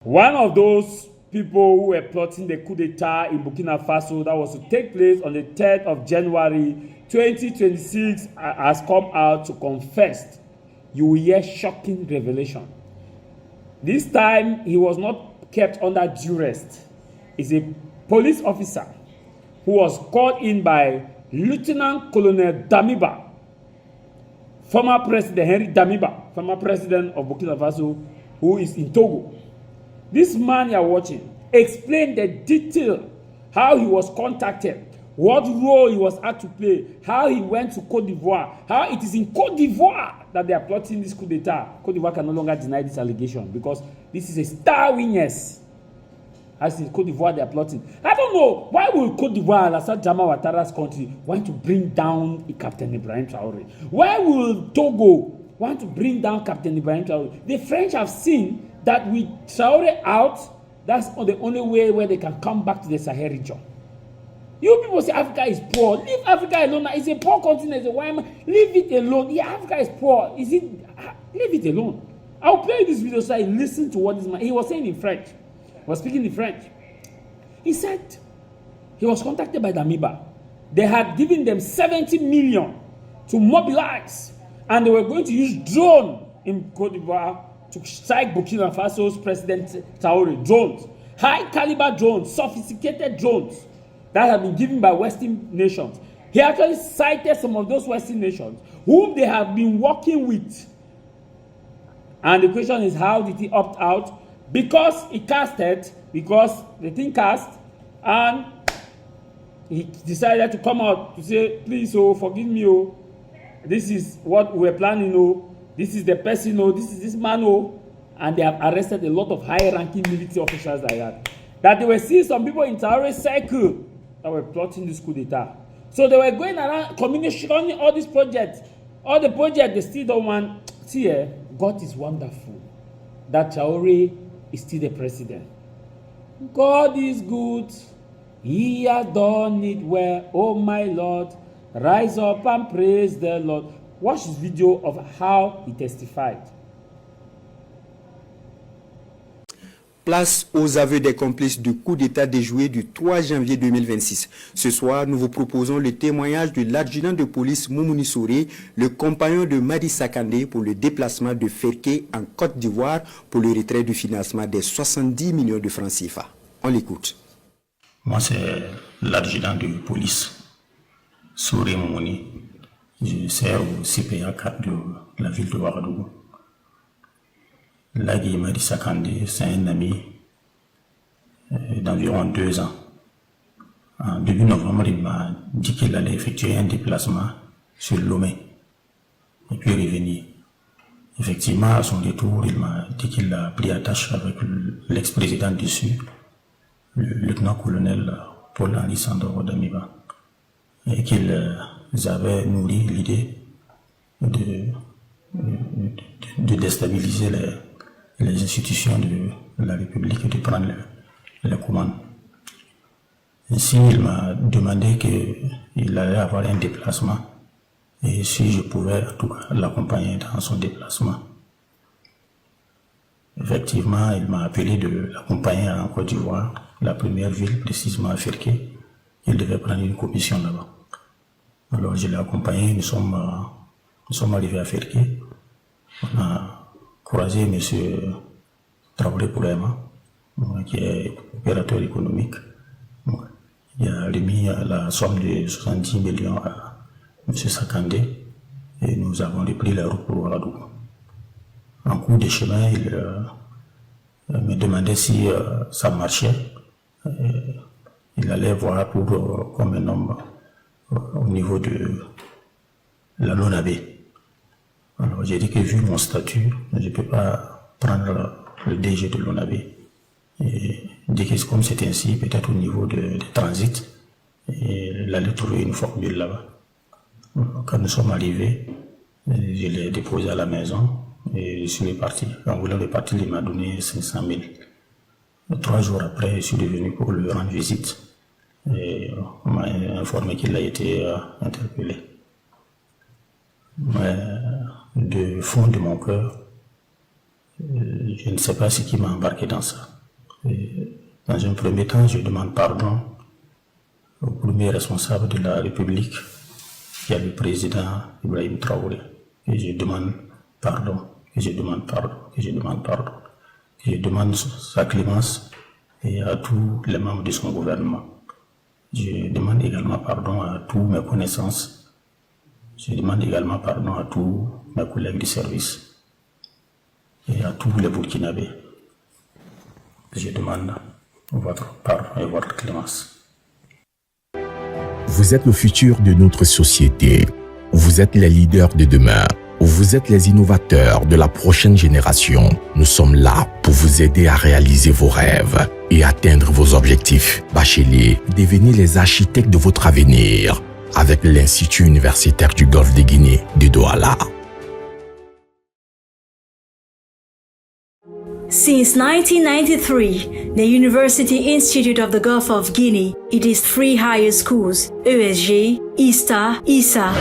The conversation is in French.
One of those people who were plotting the coup d'etat in Burkina Faso that was to take place on the 3rd of January 2026 has come out to confess. You will hear shocking revelation. This time, he was not kept under duress. He's a police officer who was called in by Lieutenant Colonel Damiba, former President Henry Damiba, former president of Burkina Faso, who is in Togo. This man you are watching explained the detail, how he was contacted, what role he was asked to play, how he went to Cote d'Ivoire, how it is in Cote d'Ivoire that they are plotting this coup d'etat. Cote d'Ivoire can no longer deny this allegation because this is a star witness. As in Cote d'Ivoire, they are plotting. I don't know why will Cote d'Ivoire, Alassane Dramane Ouattara's country, want to bring down Captain Ibrahim Traoré? Why will Togo want to bring down Captain Ibrahim Traoré? The French have seen that with Traoré out, that's the only way where they can come back to the Sahel region. You people say Africa is poor. Leave Africa alone. It's a poor continent. Leave it alone. Yeah, Africa is poor. Leave it alone. I'll play this video so I listen to what this man, he was saying in French. He was speaking in French. He said he was contacted by Damiba. They had given them 70 million to mobilize, and they were going to use drone in Cote d'Ivoire to strike Burkina Faso's President Traoré. Drones, high caliber drones, sophisticated drones that have been given by Western nations. He actually cited some of those Western nations whom they have been working with. And the question is, how did he opt out? Because he casted, because the thing cast, and he decided to come out to say, please, oh, forgive me, oh, this is what we were planning, oh, this is the person, oh, this is this man, oh, and they have arrested a lot of high-ranking military officials like that. That they were seeing some people in Traoré's circle that were plotting this coup d'etat. So they were going around communicating all these projects. All the projects, they still don't want. See, God is wonderful. That Traoré is still the president. God is good. He has done it well. Oh my Lord. Rise up and praise the Lord. Watch this video of how he testified. Place aux aveux des complices du coup d'État déjoué du 3 janvier 2026. Ce soir, nous vous proposons le témoignage de l'adjudant de police Moumouni Souré, le compagnon de Madi Sakandé pour le déplacement de Ferké en Côte d'Ivoire pour le retrait du financement des 70 millions de francs CFA. On l'écoute. Moi, c'est l'adjudant de police Souré Moumouni. Je sers au CPA 4 de la ville de Ouagadougou. Lagui Madi Sakandé, c'est un ami d'environ 2 ans. En début novembre, il m'a dit qu'il allait effectuer un déplacement sur Lomé et puis revenir. Effectivement, à son retour, il m'a dit qu'il a pris attache avec l'ex-président dessus, le lieutenant-colonel Paul-Henri Sandoro Damiba, et qu'ils avaient nourri l'idée de déstabiliser les institutions de la République et de prendre les commandes. Ainsi, il m'a demandé qu'il allait avoir un déplacement et si je pouvais en tout cas l'accompagner dans son déplacement. Effectivement, il m'a appelé de l'accompagner en Côte d'Ivoire, la première ville, précisément à Ferké. Il devait prendre une commission là-bas. Alors je l'ai accompagné, nous sommes arrivés à Ferké. On a croisé M. Traoré Poulema, qui est opérateur économique. Il a remis la somme de 70 millions à M. Sakandé et nous avons repris la route pour Ouagadougou. En cours de chemin, il me demandait si ça marchait. Il allait voir pour comme un homme au niveau de la LONAB. Alors j'ai dit que vu mon statut, je ne peux pas prendre le DG de l'ONAB. Et dès que comme c'est ainsi, peut-être au niveau de transit, il allait trouver une formule là-bas. Quand nous sommes arrivés, je l'ai déposé à la maison et je suis parti. En voulant repartir, il m'a donné 500 000. 3 jours après, je suis revenu pour lui rendre visite. Et on m'a informé qu'il a été interpellé. Mais du fond de mon cœur, Je ne sais pas ce qui m'a embarqué dans ça. Et dans un premier temps, je demande pardon au premier responsable de la République, qui est le président Ibrahim Traoré. Et je demande pardon, et je demande pardon, et je demande pardon. Et je demande sa clémence et à tous les membres de son gouvernement. Je demande également pardon à tous mes connaissances. Je demande également pardon à tous mes collègues du service et à tous les Burkinabés. Je demande votre pardon et votre clémence. Vous êtes le futur de notre société. Vous êtes les leaders de demain. Vous êtes les innovateurs de la prochaine génération. Nous sommes là pour vous aider à réaliser vos rêves et atteindre vos objectifs. Bacheliers, devenez les architectes de votre avenir avec l'Institut universitaire du Golfe de Guinée de Douala. Since 1993, the University Institute of the Gulf of Guinea, it is 3 higher schools, ESG, ISTA, ISA,